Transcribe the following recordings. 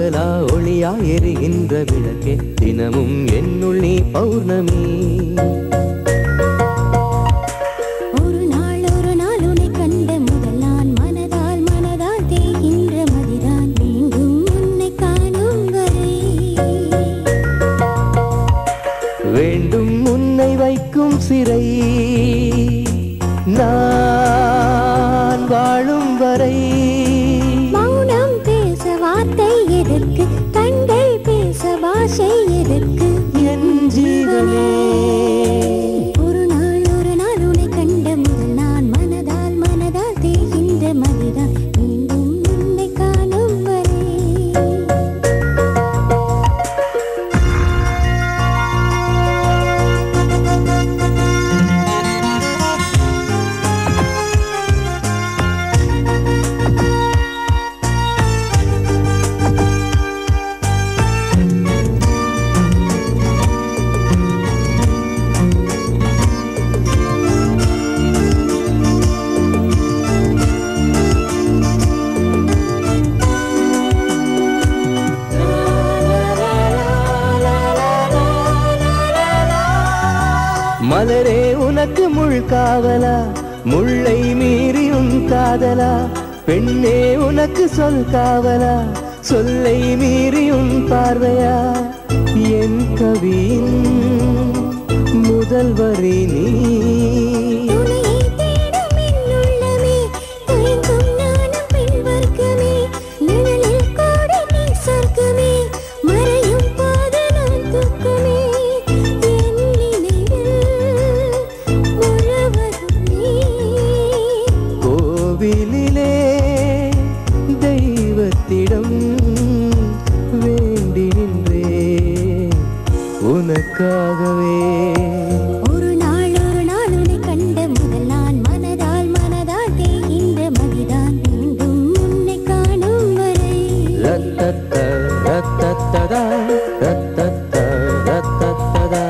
அகலா ஒளியாய் எரிகின்ற விளக்கே தினமும் என்னுள் நீ பௌர்ணமி. வேண்டும் உன்னை வைக்கும் சிறை நான் வாழும் வரை. மௌனம் பேச வார்த்தை எதற்கு, கண்கள் பேச பாஷை எதற்கு, என் ஜீவனே. ஒரு நாள் உன்னை கண்ட முதல் நான் மனதால் மனதால் தேகின்ற மதிதான் மீண்டும் உன்னை காணும் வரை. மலரே உனக்கு முள் காவலா, முள்ளை மீறி உன் காதலா. பெண்ணே உனக்கு சொல் காவலா, சொல்லை மீறி உன் பார்வையா. என் கவியின் முதல் வரி நீ. கோவிலிலே தெய்வத்திடம் வேண்டி நின்றே உனக்காகவே. ஒரு நாள் உன்னை கண்ட முதல் நான் மனதால் மனதால் தேகின்ற மதிதான் மீண்டும் உன்னை காணும் வரை. ரத்தத்த ரத்தத்ததா ரத்தத்த ரத்தத்ததா.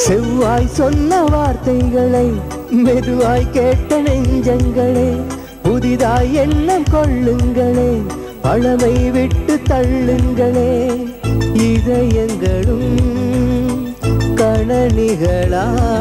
செவ்வாய் சொன்ன வார்த்தைகளை மெதுவாய் கேட்ட நெஞ்சங்களே, புதிதாய் எண்ணம் கொள்ளுங்களே, பழமை விட்டு தள்ளுங்களே. இதயங்களும் கணனிகளாய்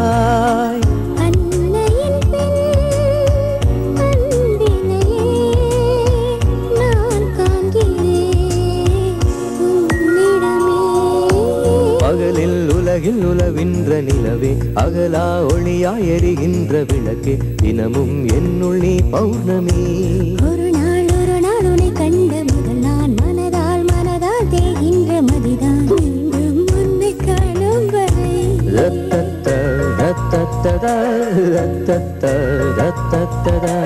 பகலில் உலகில் உலவின்ற நிலவே, அகலா ஒளியாய் எரிகின்ற விளக்கே தினமும் என்னுள் நீ பௌர்ணமி. ஒரு நாள் உன்னை கண்ட முதல் நான் மனதால் மனதால் தேகின்ற மதிதான் மீண்டும் உன்னை காணும் வரை. ரத்தத்த ரத்தத்ததா ரத்தத்த ரத்தத்ததா.